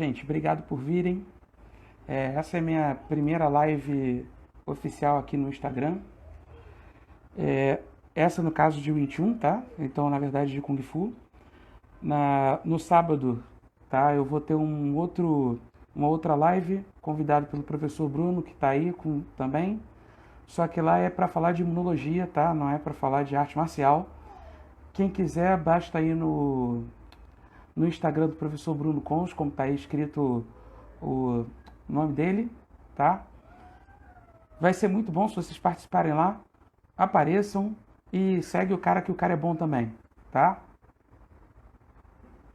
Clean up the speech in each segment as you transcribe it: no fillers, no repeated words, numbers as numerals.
gente. Obrigado por virem. Essa é minha primeira live oficial aqui no Instagram. Essa no caso de Wing Chun, tá? Então, na verdade, de Kung Fu. No sábado, tá? Eu vou ter uma outra live convidado pelo professor Bruno, que tá aí também. Só que lá é para falar de imunologia, tá? Não é para falar de arte marcial. Quem quiser, basta ir no Instagram do professor Bruno Cons, como está aí escrito o nome dele, tá? Vai ser muito bom se vocês participarem lá, apareçam e segue o cara, que o cara é bom também, tá?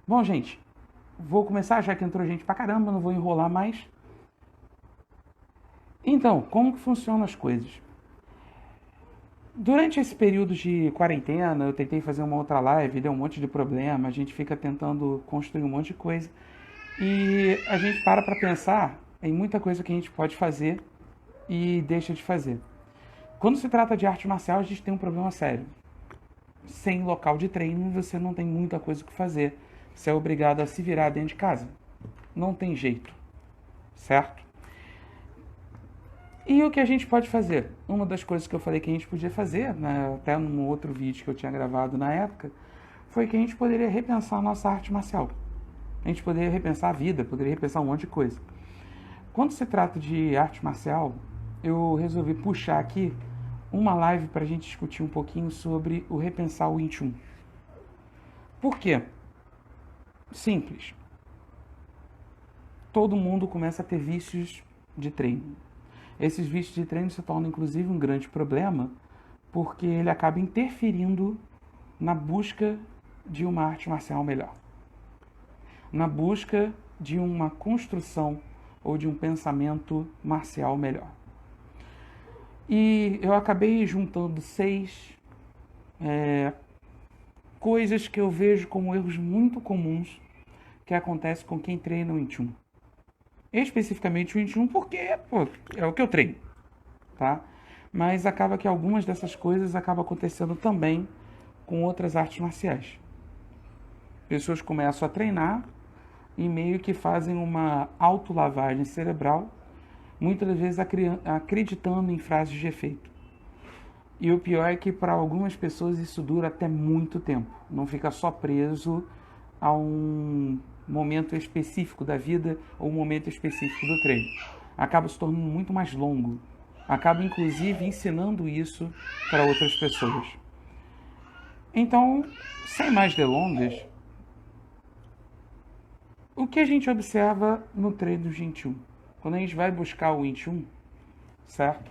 Bom, gente, vou começar, já que entrou gente pra caramba, não vou enrolar mais. Então, como que funcionam as coisas? Durante esse período de quarentena, eu tentei fazer uma outra live, deu um monte de problema, a gente fica tentando construir um monte de coisa. E a gente para pensar em muita coisa que a gente pode fazer e deixa de fazer. Quando se trata de arte marcial, a gente tem um problema sério. Sem local de treino, você não tem muita coisa o que fazer. Você é obrigado a se virar dentro de casa. Não tem jeito, certo? E o que a gente pode fazer? Uma das coisas que eu falei que a gente podia fazer, né, até num outro vídeo que eu tinha gravado na época, foi que a gente poderia repensar a nossa arte marcial. A gente poderia repensar a vida, poderia repensar um monte de coisa. Quando se trata de arte marcial, eu resolvi puxar aqui uma live para a gente discutir um pouquinho sobre o repensar o Wing Chun. Por quê? Simples. Todo mundo começa a ter vícios de treino. Esses vícios de treino se tornam inclusive um grande problema, porque ele acaba interferindo na busca de uma arte marcial melhor, na busca de uma construção ou de um pensamento marcial melhor. E eu acabei juntando 6 coisas que eu vejo como erros muito comuns que acontecem com quem treina o Wing Chun. Especificamente o Wing Chun, porque é o que eu treino, tá? Mas acaba que algumas dessas coisas acabam acontecendo também com outras artes marciais. Pessoas começam a treinar e meio que fazem uma autolavagem cerebral, muitas vezes acreditando em frases de efeito. E o pior é que para algumas pessoas isso dura até muito tempo. Não fica só preso a um momento específico da vida ou um momento específico do treino. Acaba se tornando muito mais longo. Acaba inclusive ensinando isso para outras pessoas. Então, sem mais delongas, o que a gente observa no treino do Wing Chun? Quando a gente vai buscar o Wing Chun, certo?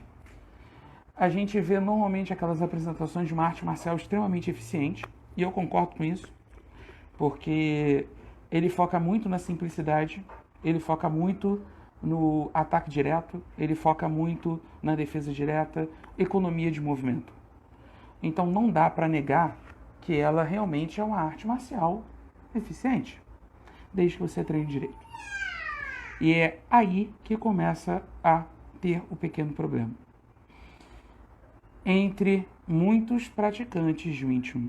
A gente vê normalmente aquelas apresentações de uma arte marcial extremamente eficiente, e eu concordo com isso, porque ele foca muito na simplicidade, ele foca muito no ataque direto, ele foca muito na defesa direta, economia de movimento. Então não dá para negar que ela realmente é uma arte marcial eficiente, desde que você treine direito. E é aí que começa a ter o pequeno problema. Entre muitos praticantes de Wing Chun,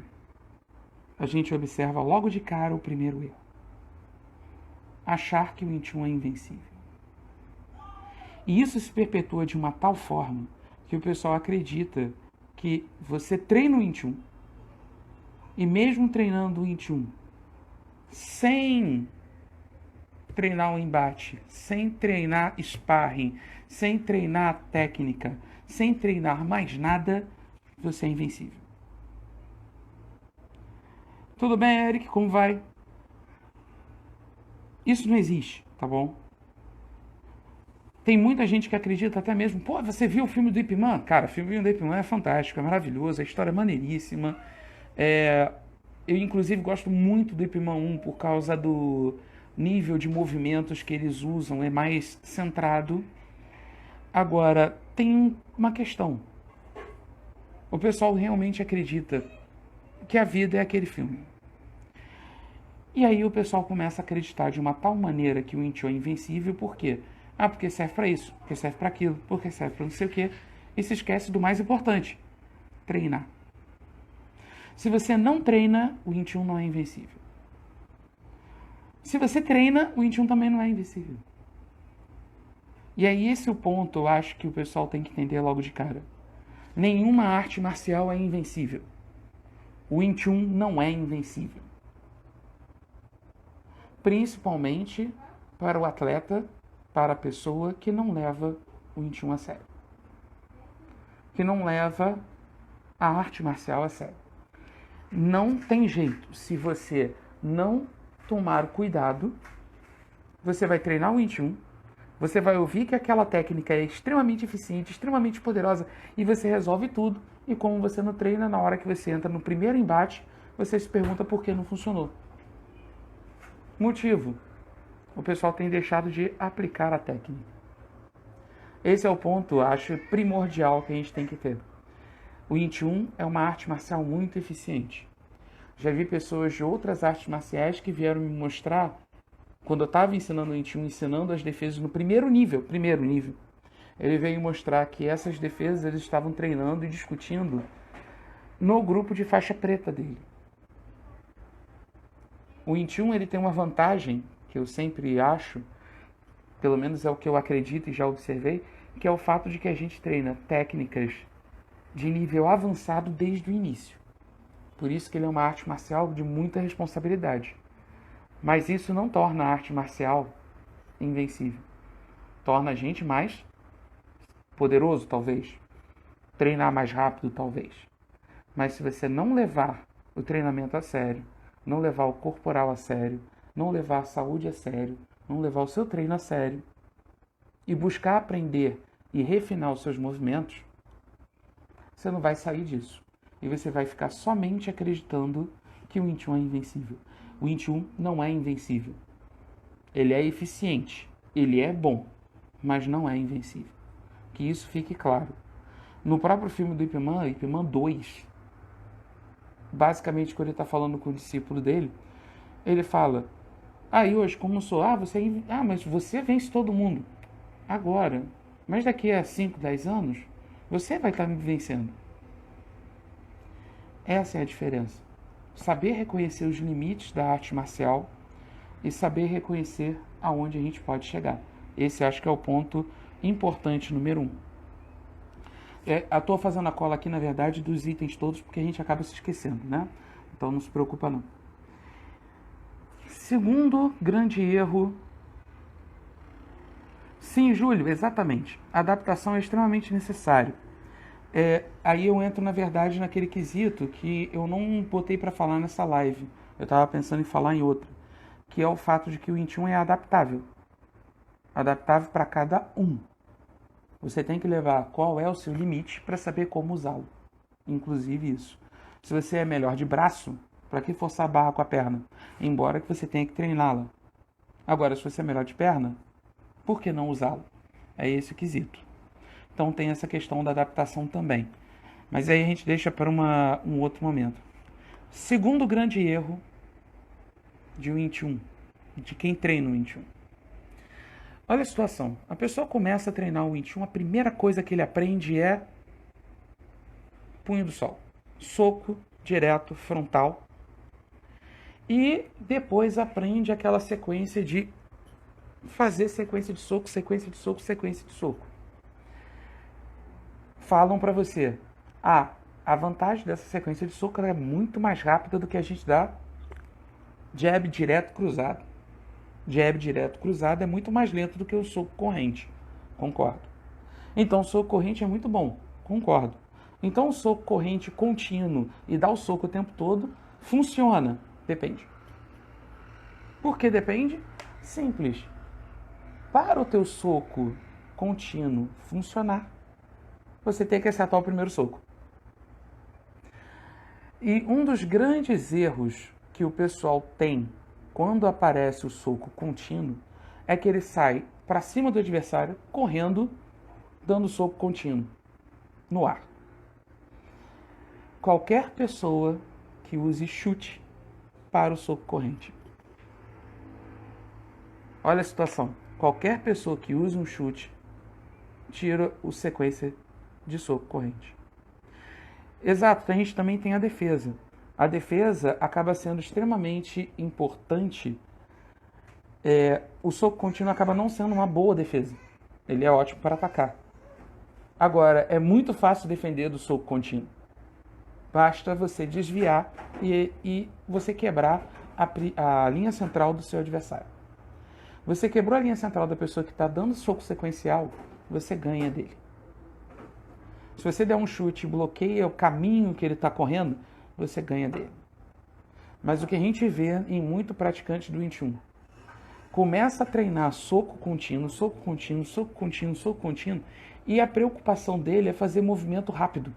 a gente observa logo de cara o primeiro erro: achar que o Wing Chun é invencível. E isso se perpetua de uma tal forma que o pessoal acredita que você treina o Wing Chun, e mesmo treinando o Wing Chun sem treinar o embate, sem treinar sparring, sem treinar técnica, sem treinar mais nada, você é invencível. Tudo bem, Eric? Como vai? Isso não existe, tá bom? Tem muita gente que acredita até mesmo, pô, você viu o filme do Ip Man? Cara, o filme do Ip Man é fantástico, é maravilhoso, a história é maneiríssima. Eu, inclusive, gosto muito do Ip Man 1 por causa do nível de movimentos que eles usam, é mais centrado. Agora, tem uma questão. O pessoal realmente acredita que a vida é aquele filme. E aí o pessoal começa a acreditar de uma tal maneira que o Wing Chun é invencível, por quê? Porque serve para isso, porque serve para aquilo, porque serve para não sei o quê, e se esquece do mais importante: treinar. Se você não treina, o Wing Chun não é invencível. Se você treina, o Wing Chun também não é invencível. E aí esse é o ponto, eu acho que o pessoal tem que entender logo de cara. Nenhuma arte marcial é invencível. O Wing Chun não é invencível. Principalmente para o atleta, para a pessoa que não leva o Wing Chun a sério. Que não leva a arte marcial a sério. Não tem jeito. Se você não tomar cuidado, você vai treinar o Wing Chun, você vai ouvir que aquela técnica é extremamente eficiente, extremamente poderosa, e você resolve tudo. E como você não treina, na hora que você entra no primeiro embate, você se pergunta por que não funcionou. Motivo: o pessoal tem deixado de aplicar a técnica. Esse é o ponto, acho, primordial que a gente tem que ter. O Wing Chun é uma arte marcial muito eficiente. Já vi pessoas de outras artes marciais que vieram me mostrar, quando eu estava ensinando o Wing Chun, ensinando as defesas no primeiro nível, ele veio mostrar que essas defesas eles estavam treinando e discutindo no grupo de faixa preta dele. O Wing Chun ele tem uma vantagem que eu sempre acho, pelo menos é o que eu acredito e já observei, que é o fato de que a gente treina técnicas de nível avançado desde o início. Por isso que ele é uma arte marcial de muita responsabilidade. Mas isso não torna a arte marcial invencível. Torna a gente mais poderoso, talvez. Treinar mais rápido, talvez. Mas se você não levar o treinamento a sério, não levar o corporal a sério, não levar a saúde a sério, não levar o seu treino a sério, e buscar aprender e refinar os seus movimentos, você não vai sair disso. E você vai ficar somente acreditando que o Wing Chun é invencível. O Wing Chun não é invencível. Ele é eficiente, ele é bom, mas não é invencível. Que isso fique claro. No próprio filme do Ip Man 2, basicamente quando ele está falando com o discípulo dele, ele fala: hoje como sou? Mas você vence todo mundo. Agora, mas daqui a 5, 10 anos, você vai estar me vencendo. Essa é a diferença. Saber reconhecer os limites da arte marcial e saber reconhecer aonde a gente pode chegar. Esse acho que é o ponto importante número 1. Eu estou fazendo a cola aqui, na verdade, dos itens todos, porque a gente acaba se esquecendo, né? Então não se preocupa não. Segundo grande erro. Sim, Júlio, exatamente. A adaptação é extremamente necessária. Aí eu entro, na verdade, naquele quesito que eu não botei para falar nessa live. Eu estava pensando em falar em outra. Que é o fato de que o Wing Chun é adaptável. Adaptável para cada um. Você tem que levar qual é o seu limite para saber como usá-lo. Inclusive isso. Se você é melhor de braço, para que forçar a barra com a perna? Embora que você tenha que treiná-la. Agora, se você é melhor de perna, por que não usá-lo? É esse o quesito. Então tem essa questão da adaptação também. Mas aí a gente deixa para um outro momento. Segundo grande erro de Wing Chun, de quem treina o Wing Chun. Olha a situação. A pessoa começa a treinar o Wing Chun, a primeira coisa que ele aprende é punho do sol. Soco direto, frontal. E depois aprende aquela sequência de fazer sequência de soco, sequência de soco, sequência de soco. Falam para você: a vantagem dessa sequência de soco é muito mais rápida do que a gente dá jab direto cruzado. Jab direto cruzado é muito mais lento do que o soco corrente. Concordo. Então o soco corrente é muito bom. Concordo. Então o soco corrente contínuo e dar o soco o tempo todo funciona. Depende. Por que depende? Simples. Para o teu soco contínuo funcionar, você tem que acertar o primeiro soco. E um dos grandes erros que o pessoal tem quando aparece o soco contínuo é que ele sai para cima do adversário, correndo, dando soco contínuo no ar. Qualquer pessoa que use chute para o soco corrente. Olha a situação. Qualquer pessoa que use um chute tira a sequência de soco corrente. Exato, a gente também tem a defesa. A defesa acaba sendo extremamente importante o soco contínuo acaba não sendo uma boa defesa. Ele é ótimo para atacar. Agora, é muito fácil defender do soco contínuo. Basta você desviar e você quebrar a linha central do seu adversário. Você quebrou a linha central da pessoa que está dando soco sequencial, você ganha dele. Se você der um chute e bloqueia o caminho que ele está correndo, você ganha dele. Mas o que a gente vê em muito praticante do 21, começa a treinar soco contínuo, soco contínuo, soco contínuo, soco contínuo, e a preocupação dele é fazer movimento rápido.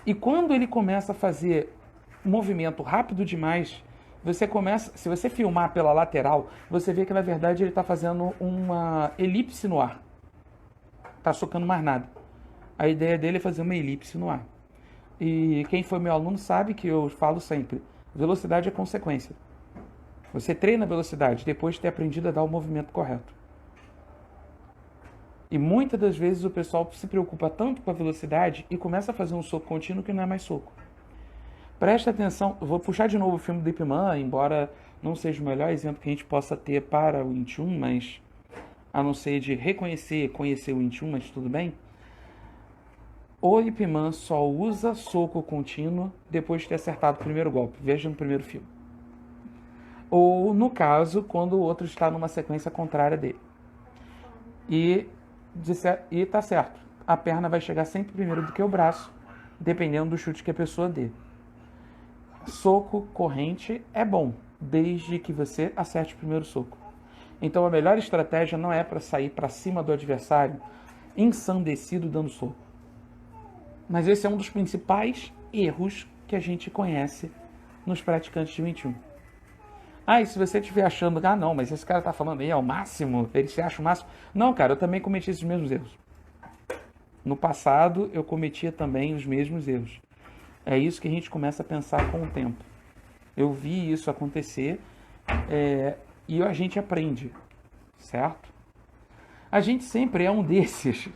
E quando ele começa a fazer movimento rápido demais, se você filmar pela lateral, você vê que na verdade ele está fazendo uma elipse no ar. Está socando mais nada. A ideia dele é fazer uma elipse no ar. E quem foi meu aluno sabe que eu falo sempre, velocidade é consequência. Você treina a velocidade depois de ter aprendido a dar o movimento correto. E muitas das vezes o pessoal se preocupa tanto com a velocidade e começa a fazer um soco contínuo que não é mais soco. Presta atenção, vou puxar de novo o filme do Ip Man, embora não seja o melhor exemplo que a gente possa ter para o 21, mas a não ser de conhecer o 21, mas tudo bem. O Ip Man só usa soco contínuo depois de ter acertado o primeiro golpe. Veja no primeiro filme. Ou, no caso, quando o outro está numa sequência contrária dele. E tá certo. A perna vai chegar sempre primeiro do que o braço, dependendo do chute que a pessoa dê. Soco corrente é bom, desde que você acerte o primeiro soco. Então a melhor estratégia não é para sair para cima do adversário ensandecido dando soco. Mas esse é um dos principais erros que a gente conhece nos praticantes de 21. E se você estiver achando, não, mas esse cara está falando aí é o máximo, ele se acha o máximo. Não, cara, eu também cometi esses mesmos erros. No passado, eu cometia também os mesmos erros. É isso que a gente começa a pensar com o tempo. Eu vi isso acontecer e a gente aprende, certo? A gente sempre é um desses.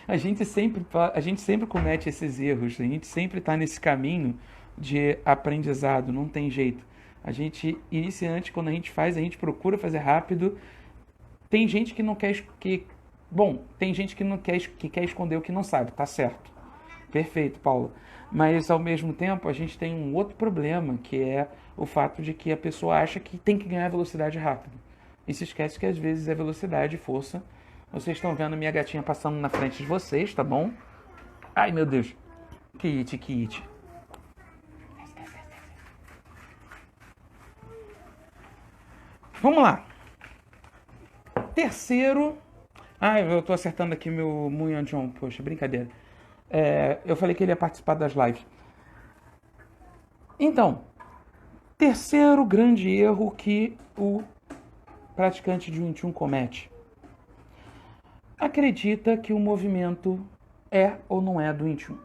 A gente sempre comete esses erros. A gente sempre está nesse caminho de aprendizado, não tem jeito. A gente, iniciante, quando a gente faz, a gente procura fazer rápido. Tem gente que não quer... tem gente que quer esconder o que não sabe, tá certo. Perfeito, Paulo. Mas, ao mesmo tempo, a gente tem um outro problema, que é o fato de que a pessoa acha que tem que ganhar velocidade rápido. E se esquece que, às vezes, é velocidade e força. Vocês estão vendo a minha gatinha passando na frente de vocês, tá bom? Ai, meu Deus. Kit. Vamos lá. Terceiro... eu tô acertando aqui meu Munhan John. Poxa, brincadeira. Eu falei que ele ia participar das lives. Então, terceiro grande erro que o praticante de 21 comete. Acredita que o movimento é ou não é do 21.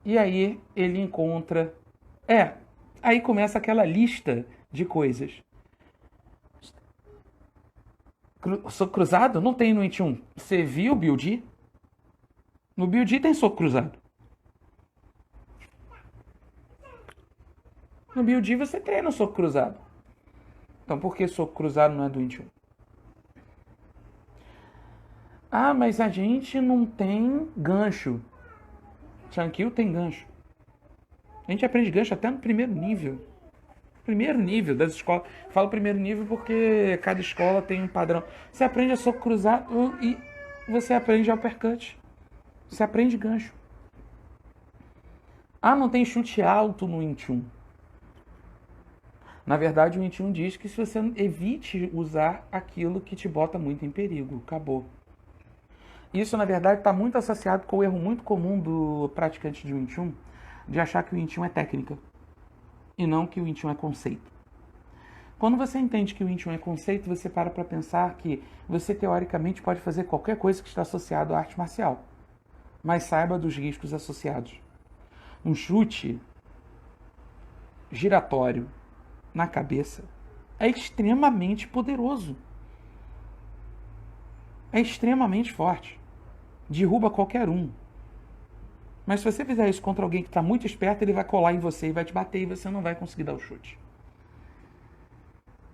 E aí ele encontra... aí começa aquela lista de coisas. Soco cruzado? Não tem no 21. Você viu o BLD? No BLD tem soco cruzado. No BLD você treina o soco cruzado. Então por que soco cruzado não é do 21? Mas a gente não tem gancho. Chankyu tem gancho. A gente aprende gancho até no primeiro nível. Primeiro nível das escolas. Falo primeiro nível porque cada escola tem um padrão. Você aprende a soco cruzado e você aprende uppercut. Você aprende gancho. Não tem chute alto no 21. Na verdade, o 21 diz que se você evite usar aquilo que te bota muito em perigo. Acabou. Isso, na verdade, está muito associado com o erro muito comum do praticante de 21, de achar que o 21 é técnica. E não que o 21 é conceito. Quando você entende que o 21 é conceito, você para pensar que você, teoricamente, pode fazer qualquer coisa que está associado à arte marcial. Mas saiba dos riscos associados. Um chute giratório na cabeça é extremamente poderoso. É extremamente forte. Derruba qualquer um. Mas se você fizer isso contra alguém que está muito esperto, ele vai colar em você e vai te bater e você não vai conseguir dar o chute.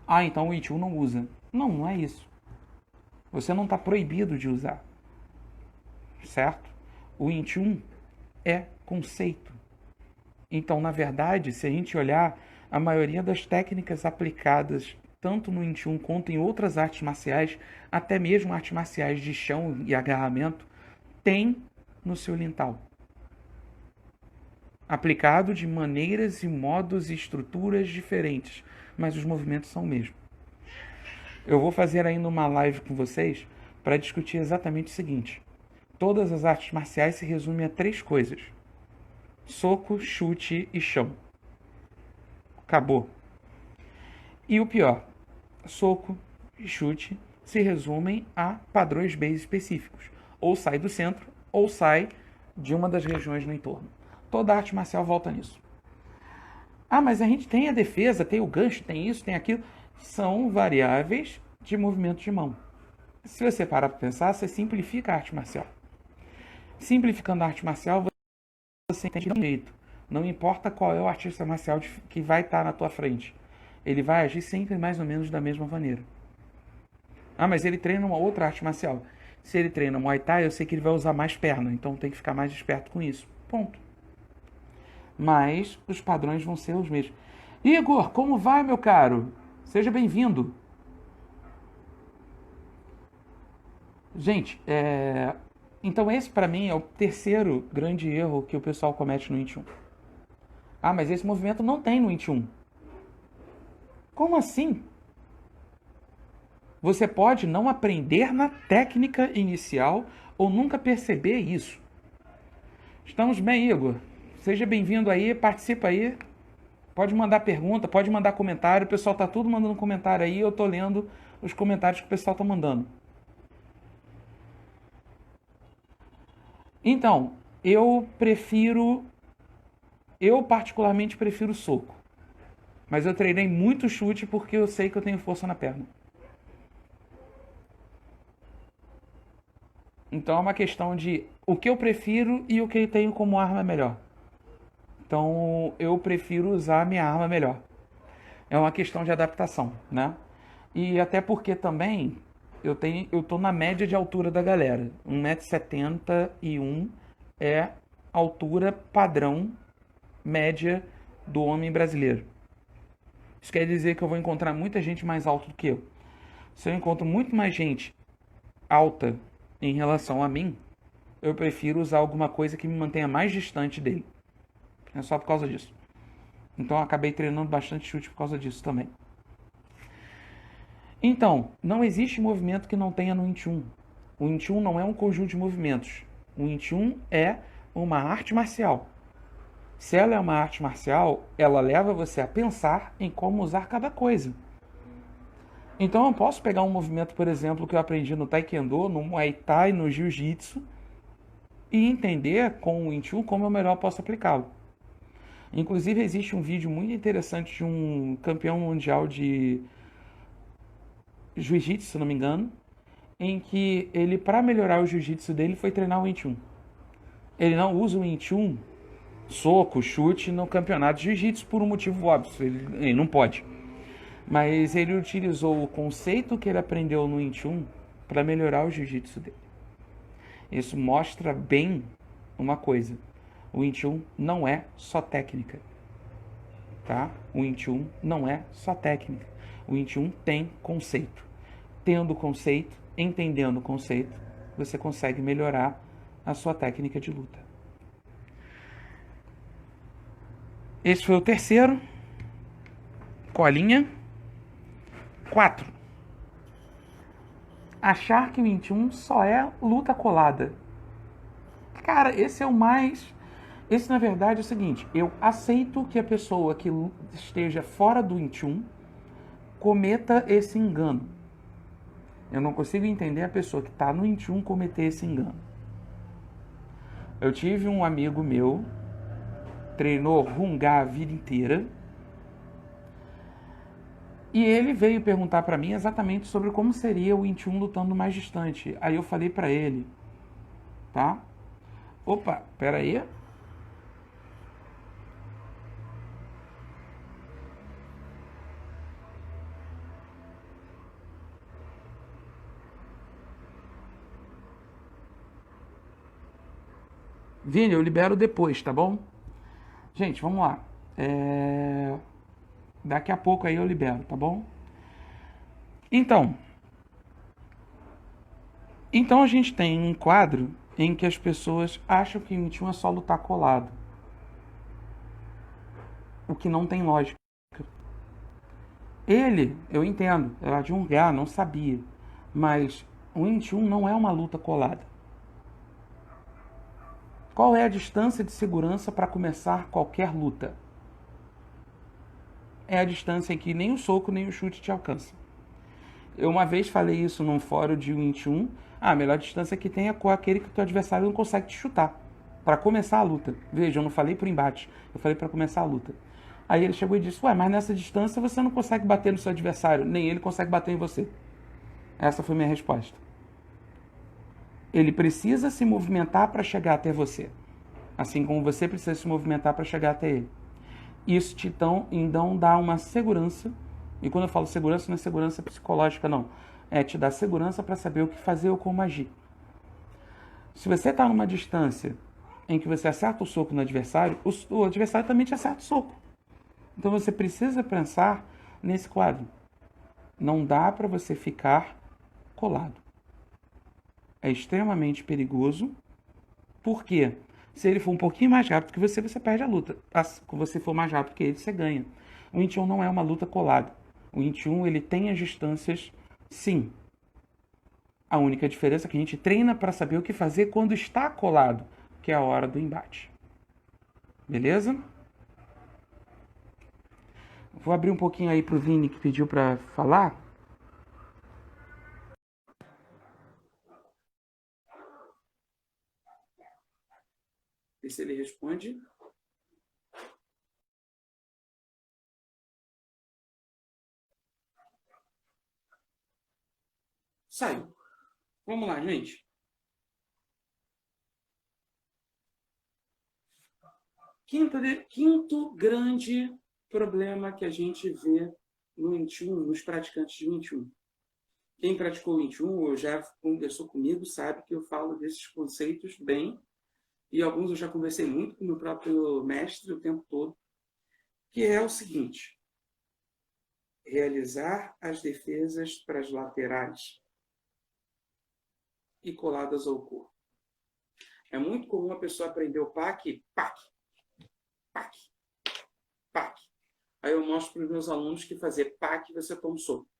Ah, então o Wing Chun não usa. Não, não é isso. Você não está proibido de usar. Certo? O Wing Chun é conceito. Então, na verdade, se a gente olhar, a maioria das técnicas aplicadas tanto no Wing Chun quanto em outras artes marciais, até mesmo artes marciais de chão e agarramento, tem no seu Lin-Tao. Aplicado de maneiras e modos e estruturas diferentes, mas os movimentos são o mesmo. Eu vou fazer ainda uma live com vocês para discutir exatamente o seguinte. Todas as artes marciais se resumem a 3 coisas: soco, chute e chão. Acabou. E o pior, soco e chute se resumem a padrões base específicos. Ou sai do centro, ou sai de uma das regiões no entorno. Toda arte marcial volta nisso. Ah, mas a gente tem a defesa, tem o gancho, tem isso, tem aquilo. São variáveis de movimento de mão. Se você parar para pensar, você simplifica a arte marcial. Simplificando a arte marcial, você entende de um jeito. Não importa qual é o artista marcial que vai estar na tua frente. Ele vai agir sempre mais ou menos da mesma maneira. Ah, mas ele treina uma outra arte marcial. Se ele treina Muay Thai, eu sei que ele vai usar mais perna, então tem que ficar mais esperto com isso. Ponto. Mas os padrões vão ser os mesmos. Igor, como vai, meu caro? Seja bem-vindo. Gente, então esse para mim é o terceiro grande erro que o pessoal comete no Wing Chun. Ah, mas esse movimento não tem no Wing Chun. Como assim? Você pode não aprender na técnica inicial ou nunca perceber isso. Estamos bem, Igor. Seja bem-vindo aí, participa aí. Pode mandar pergunta, pode mandar comentário. O pessoal tá tudo mandando comentário aí. Eu tô lendo os comentários que o pessoal tá mandando. Então, eu particularmente prefiro soco. Mas eu treinei muito chute porque eu sei que eu tenho força na perna. Então é uma questão de o que eu prefiro e o que eu tenho como arma melhor. Então eu prefiro usar a minha arma melhor. É uma questão de adaptação, né? E até porque também eu tô na média de altura da galera. 1,71 m é a altura padrão média do homem brasileiro. Isso quer dizer que eu vou encontrar muita gente mais alta do que eu. Se eu encontro muito mais gente alta em relação a mim, eu prefiro usar alguma coisa que me mantenha mais distante dele. É só por causa disso. Então eu acabei treinando bastante chute por causa disso também. Então, não existe movimento que não tenha no Wing Chun. O Wing Chun não é um conjunto de movimentos. O Wing Chun é uma arte marcial. Se ela é uma arte marcial, ela leva você a pensar em como usar cada coisa. Então eu posso pegar um movimento, por exemplo, que eu aprendi no Taekwondo, no Muay Thai, no Jiu-Jitsu, e entender com o Wing Chun como eu melhor posso aplicá-lo. Inclusive existe um vídeo muito interessante de um campeão mundial de Jiu-Jitsu, se não me engano, em que ele, para melhorar o Jiu-Jitsu dele, foi treinar o Wing Chun. Ele não usa o Wing Chun, soco, chute, no campeonato de Jiu-Jitsu por um motivo óbvio, ele não pode. Mas ele utilizou o conceito que ele aprendeu no Wing Chun para melhorar o jiu-jitsu dele. Isso mostra bem uma coisa. O Wing Chun não é só técnica. Tá? O Wing Chun não é só técnica. O Wing Chun tem conceito. Tendo conceito, entendendo o conceito, você consegue melhorar a sua técnica de luta. Esse foi o terceiro. Colinha. 4. Achar que o Wing Chun só é luta colada. Cara, esse é o mais... Esse, na verdade, é o seguinte. Eu aceito que a pessoa que esteja fora do Wing Chun cometa esse engano. Eu não consigo entender a pessoa que está no Wing Chun cometer esse engano. Eu tive um amigo meu, treinou Hungá a vida inteira, e ele veio perguntar para mim exatamente sobre como seria o Wing Chun lutando mais distante. Aí eu falei para ele, tá? Opa, pera aí. Vini, eu libero depois, tá bom? Gente, vamos lá. Daqui a pouco aí eu libero, tá bom? Então, então a gente tem um quadro em que as pessoas acham que o 21 é só lutar colado, o que não tem lógica. Ele, eu entendo, era de um lugar, não sabia, mas o 21 não é uma luta colada. Qual é a distância de segurança para começar qualquer luta? É a distância em que nem o soco nem o chute te alcançam. Eu uma vez falei isso num fórum de 21. A melhor distância que tem é com aquele que o teu adversário não consegue te chutar. Para começar a luta. Veja, eu não falei pro embate. Eu falei para começar a luta. Aí ele chegou e disse, ué, mas nessa distância você não consegue bater no seu adversário. Nem ele consegue bater em você. Essa foi minha resposta. Ele precisa se movimentar para chegar até você. Assim como você precisa se movimentar para chegar até ele. Isso te então dá uma segurança. E quando eu falo segurança, não é segurança psicológica, não. É te dar segurança para saber o que fazer ou como agir. Se você está numa distância em que você acerta o soco no adversário, o adversário também te acerta o soco. Então você precisa pensar nesse quadro. Não dá para você ficar colado. É extremamente perigoso. Por quê? Se ele for um pouquinho mais rápido que você perde a luta. Se você for mais rápido que ele, você ganha. O 21 não é uma luta colada. O 21 ele tem as distâncias, sim. A única diferença é que a gente treina para saber o que fazer quando está colado, que é a hora do embate. Beleza? Vou abrir um pouquinho aí pro Vini que pediu para falar. Ver se ele responde. Saiu. Vamos lá, gente. Quinto grande problema que a gente vê no 21, nos praticantes de 21. Quem praticou 21 ou já conversou comigo sabe que eu falo desses conceitos bem, e alguns eu já conversei muito com o meu próprio mestre o tempo todo, que é o seguinte: realizar as defesas para as laterais e coladas ao corpo. É muito comum a pessoa aprender o PAC, PAC, PAC, PAC. Aí eu mostro para os meus alunos que fazer PAC você toma um soco.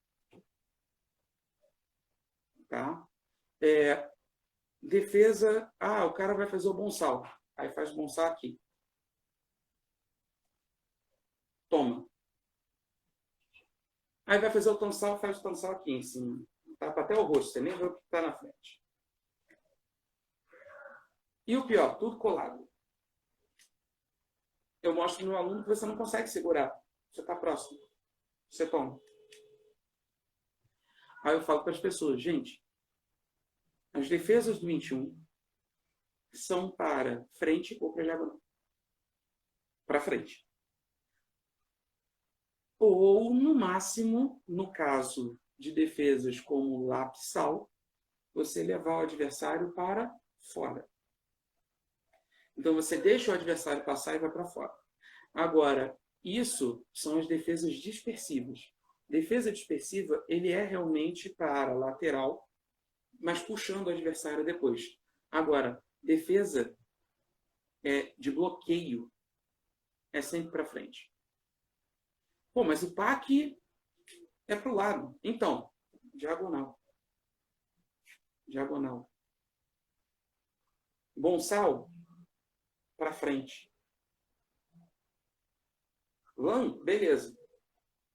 Tá? Defesa, o cara vai fazer o bonsal. Aí faz o bonsal aqui. Toma. Aí vai fazer o tonsal, faz o tonsal aqui em cima. Tapa até o rosto, você nem vê o que está na frente. E o pior, tudo colado. Eu mostro para o meu aluno que você não consegue segurar. Você está próximo. Você toma. Aí eu falo para as pessoas, gente, as defesas do 21 são para frente ou para diagonal. Para frente. Ou, no máximo, no caso de defesas como lapsal, você levar o adversário para fora. Então você deixa o adversário passar e vai para fora. Agora, isso são as defesas dispersivas. Defesa dispersiva, ele é realmente para lateral, mas puxando o adversário depois. Agora, defesa de bloqueio é sempre para frente. Pô, mas o PAC é para o lado. Então, diagonal. Diagonal. Bonsal, para frente. Lan, beleza.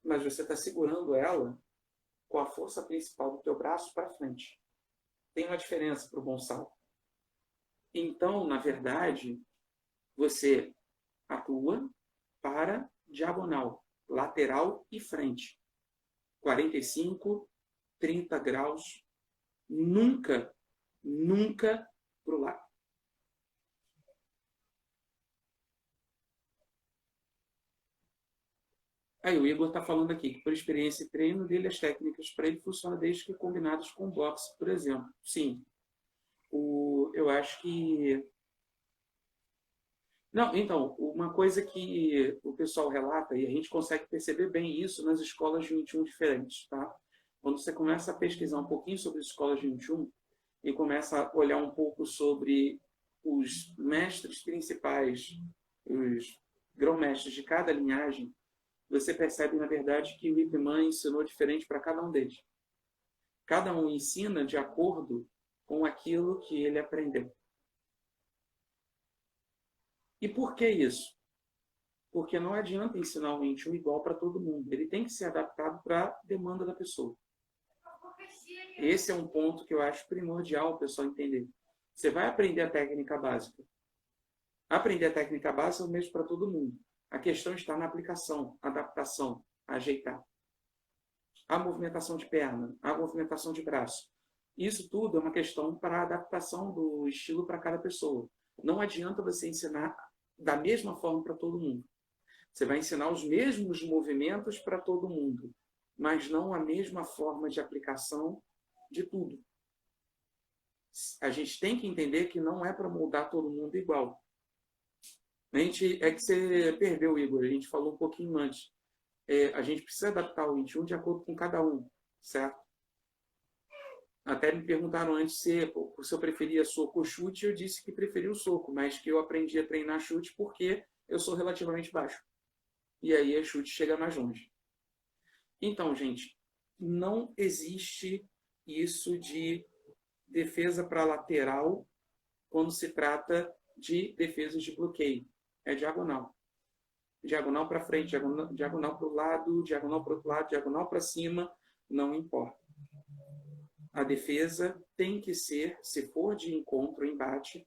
Mas você está segurando ela com a força principal do teu braço para frente. Tem uma diferença para o bonsal. Então, na verdade, você atua para diagonal, lateral e frente. 45, 30 graus, nunca para o lado. Aí o Igor está falando aqui que, por experiência e treino dele, as técnicas para ele funcionam desde que combinadas com boxe, por exemplo. Sim, eu acho que Não, então, uma coisa que o pessoal relata, e a gente consegue perceber bem isso nas escolas de 21 diferentes, tá? Quando você começa a pesquisar um pouquinho sobre as escolas de 21 e começa a olhar um pouco sobre os mestres principais, os grão-mestres de cada linhagem, você percebe, na verdade, que o Ip Man ensinou diferente para cada um deles. Cada um ensina de acordo com aquilo que ele aprendeu. E por que isso? Porque não adianta ensinar o 21 igual para todo mundo. Ele tem que ser adaptado para a demanda da pessoa. Esse é um ponto que eu acho primordial o pessoal entender. Você vai aprender a técnica básica. Aprender a técnica básica é o mesmo para todo mundo. A questão está na aplicação, adaptação, ajeitar. A movimentação de perna, a movimentação de braço. Isso tudo é uma questão para a adaptação do estilo para cada pessoa. Não adianta você ensinar da mesma forma para todo mundo. Você vai ensinar os mesmos movimentos para todo mundo, mas não a mesma forma de aplicação de tudo. A gente tem que entender que não é para moldar todo mundo igual. É que você perdeu, Igor. A gente falou um pouquinho antes. A gente precisa adaptar o 21 de acordo com cada um, certo? Até me perguntaram antes se eu preferia soco ou chute. Eu disse que preferia o soco, mas que eu aprendi a treinar chute porque eu sou relativamente baixo. E aí a chute chega mais longe. Então, gente, não existe isso de defesa para lateral quando se trata de defesas de bloqueio. É diagonal. Diagonal para frente, diagonal para o lado, diagonal para o outro lado, diagonal para cima, não importa. A defesa tem que ser, se for de encontro, embate,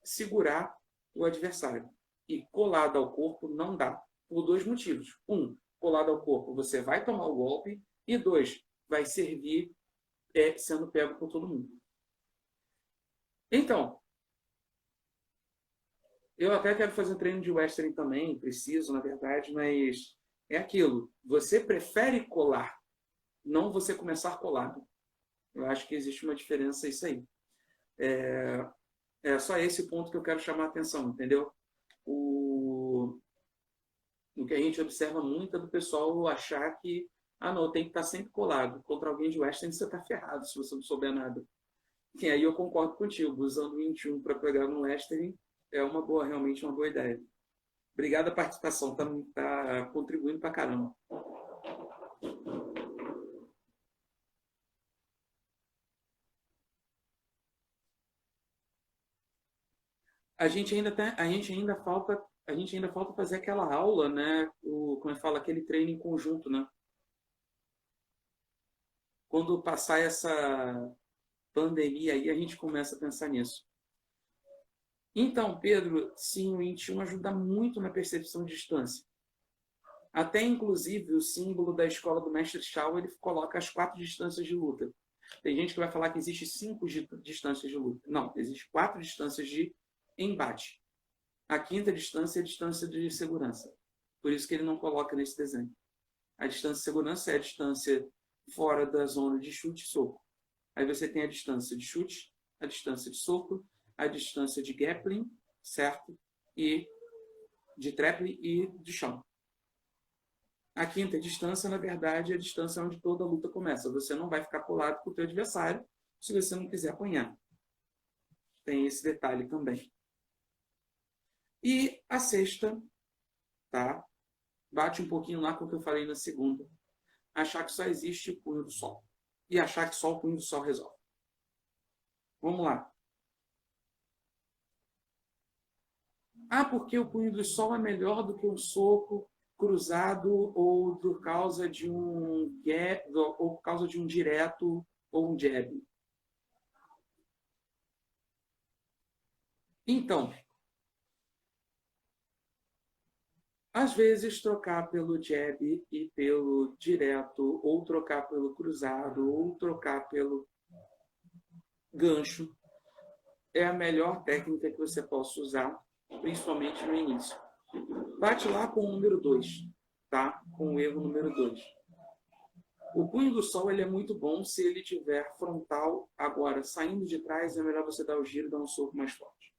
segurar o adversário. E colado ao corpo não dá. Por dois motivos. Um, colado ao corpo, você vai tomar o golpe. E dois, vai servir sendo pego por todo mundo. Então, eu até quero fazer um treino de western também, preciso, na verdade, mas é aquilo. Você prefere colar, não você começar colado. Eu acho que existe uma diferença isso aí. É só esse ponto que eu quero chamar a atenção, entendeu? O que a gente observa muito é do pessoal achar que não, tem que estar sempre colado. Contra alguém de western você está ferrado se você não souber nada. E aí eu concordo contigo. Usando o 21 para pegar no western é realmente uma boa ideia. Obrigado a participação, tá contribuindo pra caramba. A gente ainda falta fazer aquela aula, né? Como é que fala, aquele treino em conjunto, né? Quando passar essa pandemia aí, a gente começa a pensar nisso. Então, Pedro, sim, o 21 ajuda muito na percepção de distância. Até, inclusive, o símbolo da escola do Mestre Shao, ele coloca as 4 distâncias de luta. Tem gente que vai falar que existe 5 distâncias de luta. Não, existe 4 distâncias de embate. A quinta distância é a distância de segurança. Por isso que ele não coloca nesse desenho. A distância de segurança é a distância fora da zona de chute e soco. Aí você tem a distância de chute, a distância de soco, a distância de grappling, certo? E de trappling e de chão. A quinta distância, na verdade, é a distância onde toda a luta começa. Você não vai ficar colado com o teu adversário se você não quiser apanhar. Tem esse detalhe também. E a sexta, tá? Bate um pouquinho lá com o que eu falei na segunda. Achar que só existe o punho do sol. E achar que só o punho do sol resolve. Vamos lá. Porque o punho do sol é melhor do que um soco cruzado ou por causa de um gap, ou por causa de um direto ou um jab. Então, às vezes trocar pelo jab e pelo direto, ou trocar pelo cruzado, ou trocar pelo gancho, é a melhor técnica que você possa usar, principalmente no início. Bate lá com o número 2, tá? Com o erro número 2. O punho do sol ele é muito bom se ele tiver frontal. Agora, saindo de trás, é melhor você dar o giro e dar um soco mais forte.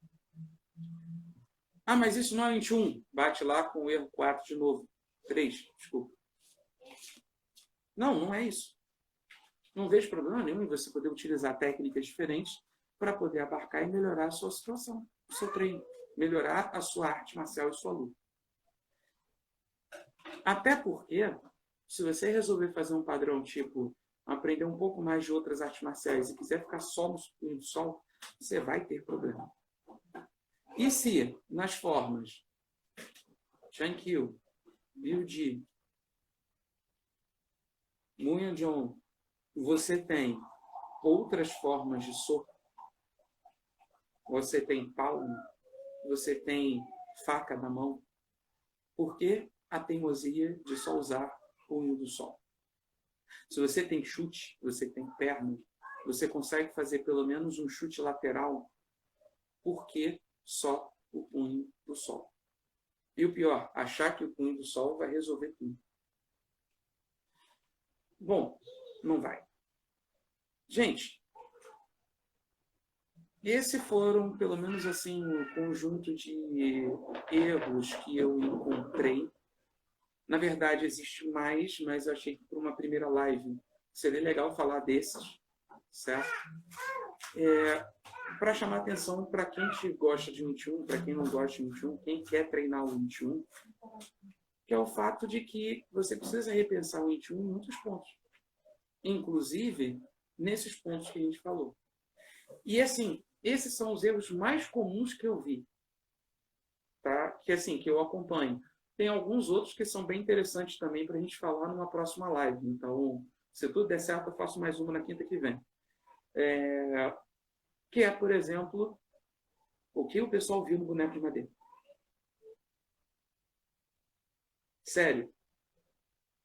Ah, mas isso não é 21. Bate lá com o erro 4 de novo. 3, desculpa. Não, não é isso. Não vejo problema nenhum em você poder utilizar técnicas diferentes para poder abarcar e melhorar a sua situação, o seu treino, melhorar a sua arte marcial e sua luta. Até porque, se você resolver fazer um padrão tipo aprender um pouco mais de outras artes marciais e quiser ficar só no punho do sol, você vai ter problema. E se, nas formas Chankyu, Ryuji, Munhyeon, você tem outras formas de soco, você tem palmo, você tem faca na mão, por que a teimosia de só usar punho do sol? Se você tem chute, você tem perna, você consegue fazer pelo menos um chute lateral, por que só o punho do sol? E o pior, achar que o punho do sol vai resolver tudo. Bom, não vai. Gente, esses foram, pelo menos assim, um conjunto de erros que eu encontrei. Na verdade, existe mais, mas eu achei que para uma primeira live seria legal falar desses, certo? Para chamar atenção para quem gosta de 21, para quem não gosta de 21, quem quer treinar o 21, que é o fato de que você precisa repensar o 21 em muitos pontos. Inclusive, nesses pontos que a gente falou. E assim, esses são os erros mais comuns que eu vi, tá? Que assim, que eu acompanho. Tem alguns outros que são bem interessantes também para a gente falar numa próxima live. Então, se tudo der certo, eu faço mais uma na quinta que vem. Que é, por exemplo, o que o pessoal viu no boneco de madeira. Sério.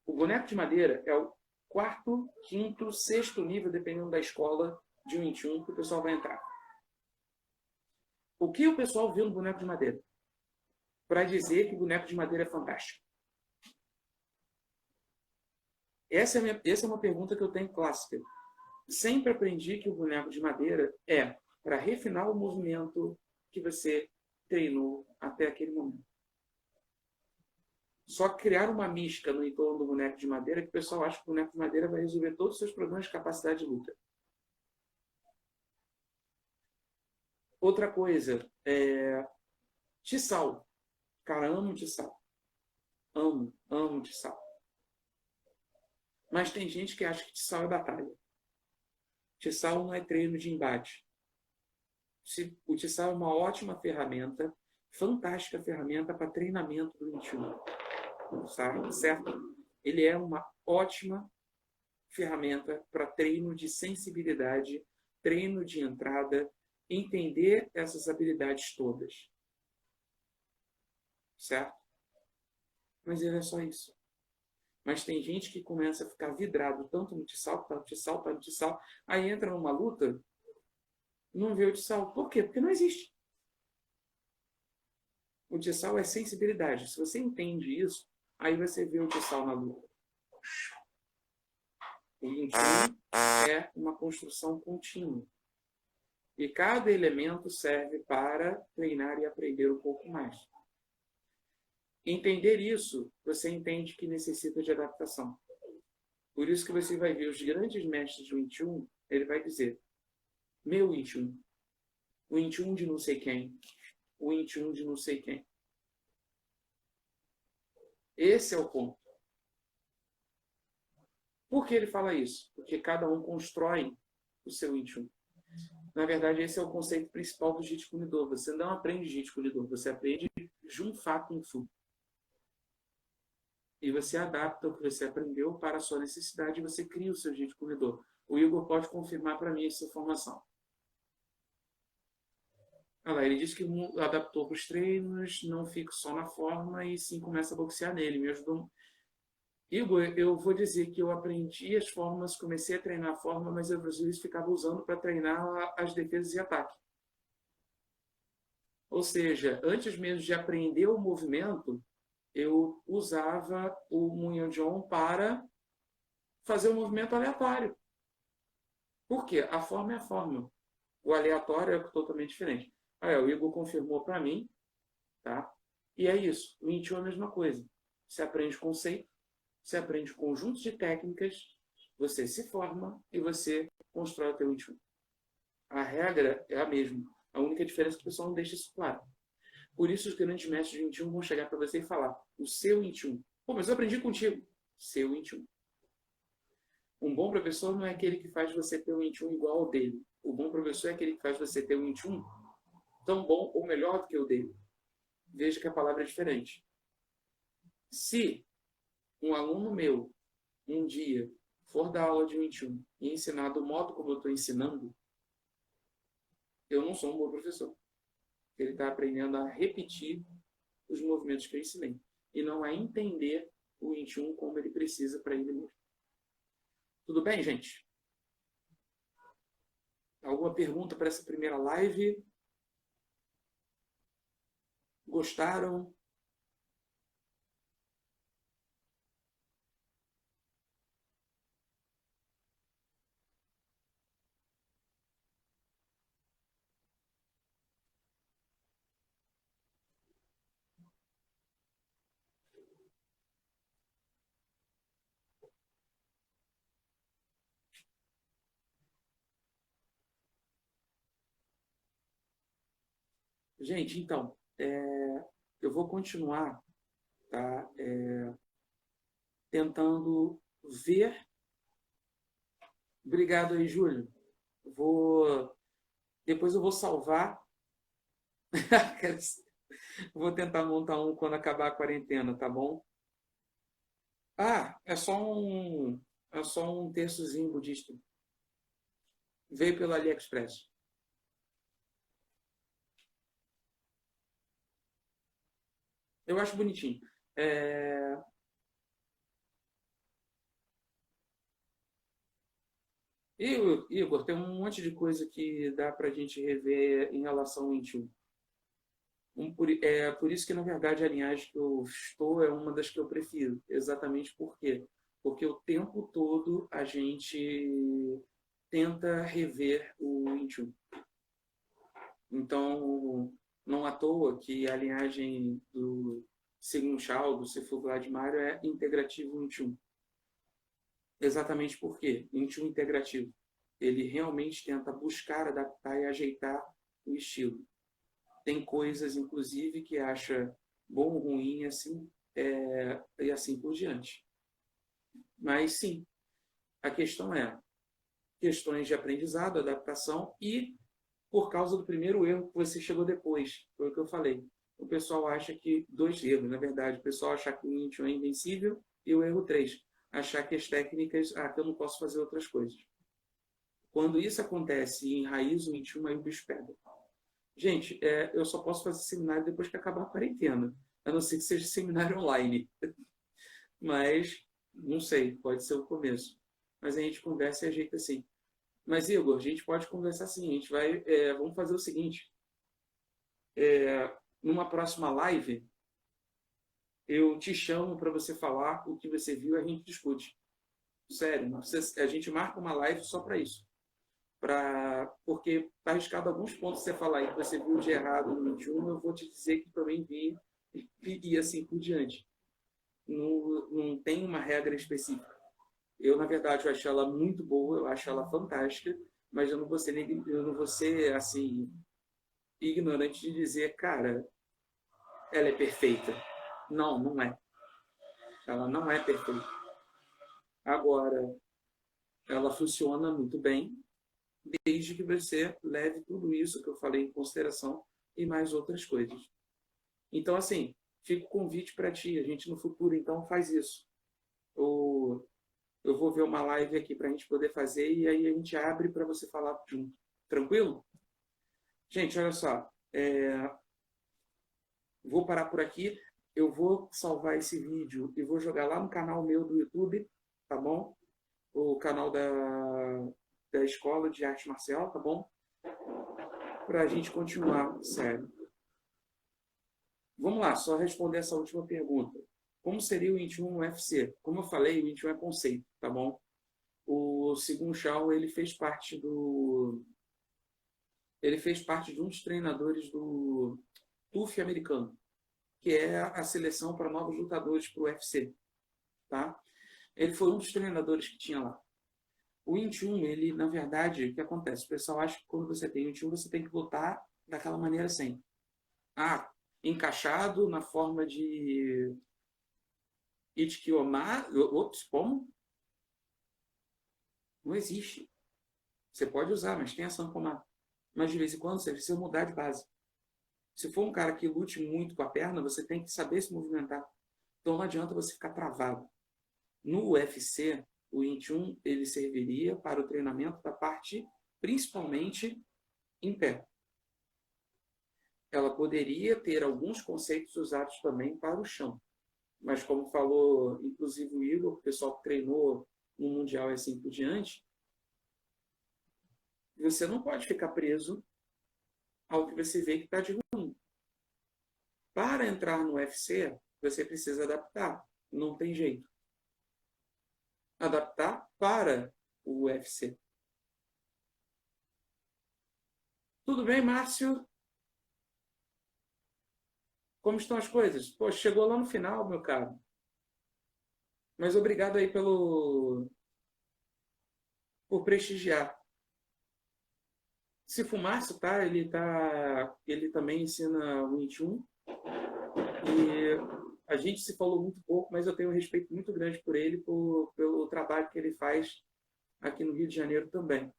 O boneco de madeira é o quarto, quinto, sexto nível, dependendo da escola de 21 que o pessoal vai entrar. O que o pessoal viu no boneco de madeira? Para dizer que o boneco de madeira é fantástico. Essa é uma pergunta que eu tenho clássica. Sempre aprendi que o boneco de madeira é para refinar o movimento que você treinou até aquele momento. Só criar uma mística no entorno do boneco de madeira que o pessoal acha que o boneco de madeira vai resolver todos os seus problemas de capacidade de luta. Outra coisa, Tissal. Cara, amo Tissal. Amo Tissal. Mas tem gente que acha que Tissal é batalha. Tissal não é treino de embate. O Tissal é uma ótima ferramenta, fantástica ferramenta para treinamento do 21. Certo? Ele é uma ótima ferramenta para treino de sensibilidade, treino de entrada, entender essas habilidades todas. Certo? Mas ele é só isso. Mas tem gente que começa a ficar vidrado tanto no Tissal, aí entra numa luta, não vê o Tissal. Por quê? Porque não existe. O Tissal é sensibilidade. Se você entende isso, aí você vê o Tissal na luta. O 21 é uma construção contínua. E cada elemento serve para treinar e aprender um pouco mais. Entender isso, você entende que necessita de adaptação. Por isso que você vai ver os grandes mestres do 21, ele vai dizer, meu 21, o 21 de não sei quem, o 21 de não sei quem. Esse é o ponto. Por que ele fala isso? Porque cada um constrói o seu 21. Na verdade, esse é o conceito principal do Jeet Kune Do. Você não aprende Jeet Kune Do, você aprende Jun Fa Kung Fu. E você adapta o que você aprendeu para a sua necessidade e você cria o seu Jeet Kune Do. O Igor pode confirmar para mim essa informação. Olha lá, ele disse que adaptou para os treinos, não fica só na forma e sim começa a boxear nele. Me ajudou. Igor, eu vou dizer que eu aprendi as formas, comecei a treinar a forma, mas eu às vezes ficava usando para treinar as defesas e ataque. Ou seja, antes mesmo de aprender o movimento, eu usava o Munhyeon para fazer um movimento aleatório. Por quê? A forma é a forma. O aleatório é totalmente diferente. Aí, o Igor confirmou para mim tá? E é isso. O Wing Chun é a mesma coisa. Você aprende conceito, você aprende conjuntos de técnicas, você se forma e você constrói o teu Wing Chun. A regra é a mesma. A única diferença é que o pessoal não deixa isso claro. Por isso os grandes mestres de Wing Chun vão chegar para você e falar o seu Wing Chun. Pô, mas eu aprendi contigo. Seu Wing Chun. Um bom professor não é aquele que faz você ter um Wing Chun igual ao dele. O bom professor é aquele que faz você ter um Wing Chun tão bom ou melhor do que o dele. Veja que a palavra é diferente. Se um aluno meu, um dia, for dar aula de Wing Chun e ensinar do modo como eu estou ensinando, eu não sou um bom professor. Ele está aprendendo a repetir os movimentos que eu ensinei. E não a entender o Wing Chun como ele precisa para ele mesmo. Tudo bem, gente? Alguma pergunta para essa primeira live? Gostaram? Gente, então, eu vou continuar, tá, tentando ver. Obrigado aí, Júlio. Depois eu vou salvar. Vou tentar montar um quando acabar a quarentena, tá bom? Ah, é só um terçozinho budista. Veio pelo AliExpress. Eu acho bonitinho. É... E, Igor, tem um monte de coisa que dá pra gente rever em relação ao Intune. Por isso que, na verdade, a linhagem que eu estou é uma das que eu prefiro. Exatamente por quê? Porque o tempo todo a gente tenta rever o Intune. Então, não à toa que a linhagem do Sigmund Shao, do Sifu Vladimir, é integrativo Intune. Exatamente por quê? Intune integrativo. Ele realmente tenta buscar, adaptar e ajeitar o estilo. Tem coisas, inclusive, que acha bom ou ruim, assim, e assim por diante. Mas, sim, a questão é questões de aprendizado, adaptação e por causa do primeiro erro que você chegou depois. Foi o que eu falei. O pessoal acha que... Dois erros, na verdade. O pessoal acha que o Intune é invencível e o erro 3. Achar que as técnicas... que eu não posso fazer outras coisas. Quando isso acontece e enraiza o Intune, aí o bicho pega. Gente, eu só posso fazer seminário depois que acabar a quarentena. A não ser que seja seminário online. Mas, não sei, pode ser o começo. Mas a gente conversa e ajeita assim. Mas, Igor, a gente pode conversar assim. A gente vai, vamos fazer o seguinte. Numa próxima live, eu te chamo para você falar o que você viu e a gente discute. Sério, a gente marca uma live só para isso. Porque está arriscado alguns pontos que você falar aí que você viu de errado no 21, eu vou te dizer que também vi e assim por diante. Não tem uma regra específica. Eu, na verdade, eu acho ela muito boa, eu acho ela fantástica, mas eu não vou ser assim, ignorante de dizer, cara, ela é perfeita. Não, não é. Ela não é perfeita. Agora, ela funciona muito bem, desde que você leve tudo isso que eu falei em consideração e mais outras coisas. Então, assim, fica o convite para ti. A gente no futuro, então, faz isso. Eu vou ver uma live aqui para a gente poder fazer e aí a gente abre para você falar junto. Tranquilo? Gente, olha só. Vou parar por aqui. Eu vou salvar esse vídeo e vou jogar lá no canal meu do YouTube, tá bom? O canal da Escola de Arte Marcial, tá bom? Para a gente continuar, sério. Vamos lá, só responder essa última pergunta. Como seria o 21 no UFC? Como eu falei, o 21 é conceito, tá bom? O Sigmund Shao, ele fez parte de um dos treinadores do TUF americano. que é a seleção para novos lutadores para o UFC. Tá? Ele foi um dos treinadores que tinha lá. O 21, ele, na verdade, o que acontece? O pessoal acha que quando você tem 21, você tem que lutar daquela maneira sempre. Ah, encaixado na forma de Ichikiyoma. Ops, como? Não existe. Você pode usar, mas tem ação comar. Mas de vez em quando você precisa mudar de base. Se for um cara que lute muito com a perna, você tem que saber se movimentar. Então não adianta você ficar travado. No UFC, o 21 ele serviria para o treinamento da parte, principalmente em pé. Ela poderia ter alguns conceitos usados também para o chão. Mas como falou, inclusive o Igor, o pessoal que treinou no Mundial e assim por diante, você não pode ficar preso ao que você vê que está de ruim. Para entrar no UFC, você precisa adaptar. Não tem jeito. Adaptar para o UFC. Tudo bem, Márcio? Como estão as coisas? Pô, chegou lá no final, meu caro. Mas obrigado aí por prestigiar. Se Márcio, tá? Ele também ensina o 21. E a gente se falou muito pouco, mas eu tenho um respeito muito grande por ele, pelo trabalho que ele faz aqui no Rio de Janeiro também.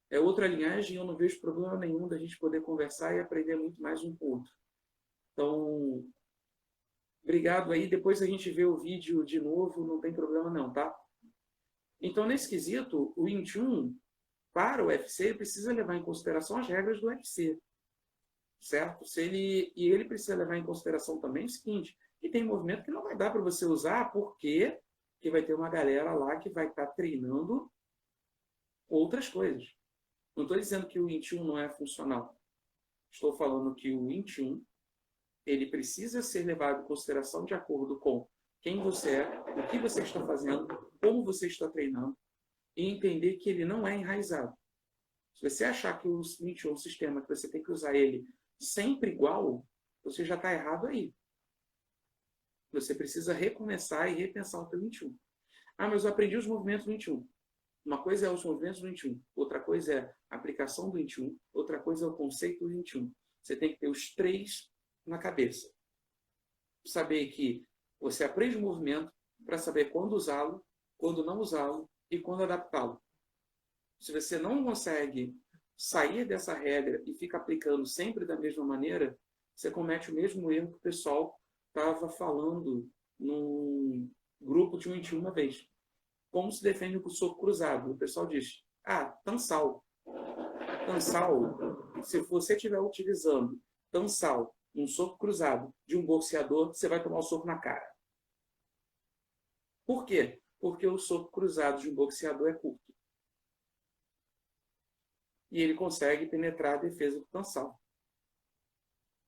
É outra linhagem, eu não vejo problema nenhum da gente poder conversar e aprender muito mais um com o outro. Então, obrigado aí. Depois a gente vê o vídeo de novo, não tem problema não, tá? Então, nesse quesito, o 21, para o UFC, precisa levar em consideração as regras do UFC, certo? E ele precisa levar em consideração também o seguinte, que tem movimento que não vai dar para você usar, porque que vai ter uma galera lá que vai estar treinando outras coisas. Não estou dizendo que o 21 não é funcional. Estou falando que o 21 ele precisa ser levado em consideração de acordo com quem você é, o que você está fazendo, como você está treinando, e entender que ele não é enraizado. Se você achar que o 21 é um sistema que você tem que usar ele sempre igual, você já está errado aí. Você precisa recomeçar e repensar o teu 21. Ah, mas eu aprendi os movimentos do 21. Uma coisa é os movimentos do 21, outra coisa é a aplicação do 21, outra coisa é o conceito do 21. Você tem que ter os três na cabeça. Saber que você aprende o movimento para saber quando usá-lo, quando não usá-lo e quando adaptá-lo. Se você não consegue sair dessa regra e fica aplicando sempre da mesma maneira, você comete o mesmo erro que o pessoal estava falando num grupo de 21 uma vez. Como se defende com o soco cruzado? O pessoal diz, tansal. Tansal, se você estiver utilizando tansal, um soco cruzado de um boxeador, você vai tomar um soco na cara. Por quê? Porque o soco cruzado de um boxeador é curto. E ele consegue penetrar a defesa do tansal.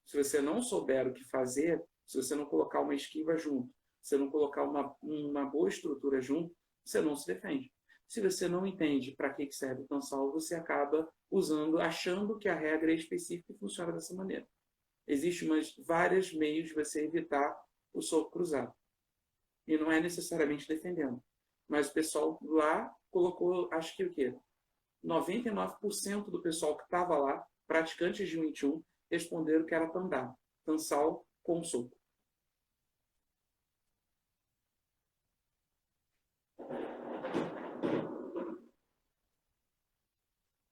Se você não souber o que fazer, se você não colocar uma esquiva junto, se você não colocar uma boa estrutura junto, você não se defende. Se você não entende para que serve o tansal, você acaba usando, achando que a regra é específica e funciona dessa maneira. Existem vários meios de você evitar o soco cruzado. E não é necessariamente defendendo. Mas o pessoal lá colocou, acho que o quê? 99% do pessoal que estava lá, praticantes de 21, responderam que era tandá, tansal com soco.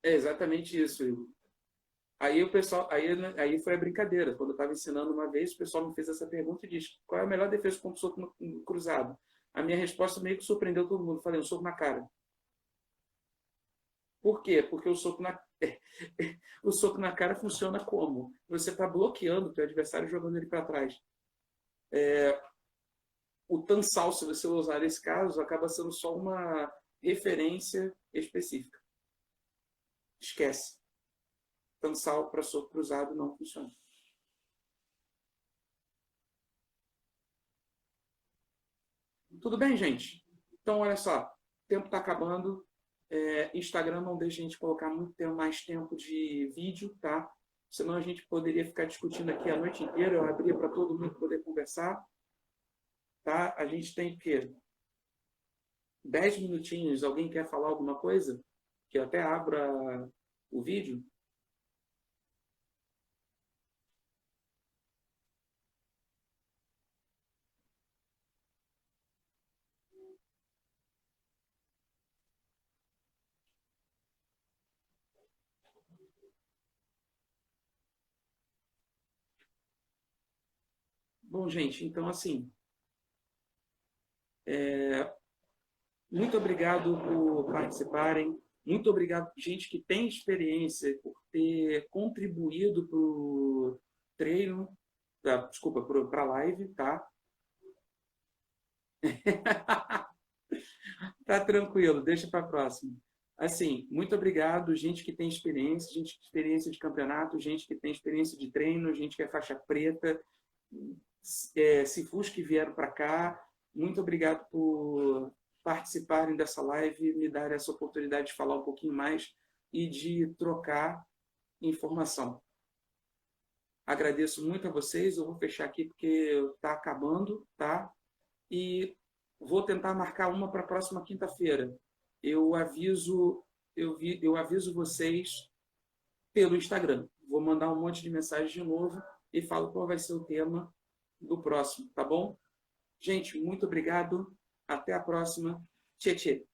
É exatamente isso, Igor. Aí o pessoal, aí foi a brincadeira. Quando eu estava ensinando uma vez, o pessoal me fez essa pergunta e disse: qual é a melhor defesa contra o soco cruzado? A minha resposta meio que surpreendeu todo mundo. Eu falei: um soco na cara. Por quê? Porque o soco na o soco na cara funciona como? Você está bloqueando o teu adversário jogando ele para trás. O tansal, se você usar nesse caso, acaba sendo só uma referência específica. Esquece. Tansal para soco cruzado não funciona. Tudo bem, gente? Então, olha só. O tempo está acabando. Instagram não deixa a gente colocar muito tempo, mais tempo de vídeo, tá? senão a gente poderia ficar discutindo aqui a noite inteira. Eu abria para todo mundo poder conversar. Tá? A gente tem que 10 minutinhos. Alguém quer falar alguma coisa? Que eu até abra o vídeo. Bom, gente, então assim, muito obrigado por participarem. Muito obrigado, gente que tem experiência, por ter contribuído para o treino, desculpa, para a live, tá? Tá tranquilo, deixa para a próxima. Assim, muito obrigado, gente que tem experiência, gente que tem experiência de campeonato, gente que tem experiência de treino, gente que é faixa preta, Cifus que vieram para cá. Muito obrigado por participarem dessa live, me dar essa oportunidade de falar um pouquinho mais e de trocar informação. Agradeço muito a vocês. Eu vou fechar aqui porque está acabando, tá? E vou tentar marcar uma para a próxima quinta-feira. Eu aviso, eu aviso vocês pelo Instagram. Vou mandar um monte de mensagem de novo e falo qual vai ser o tema do próximo, tá bom? Gente, muito obrigado. Até a próxima. Tchê, tchê.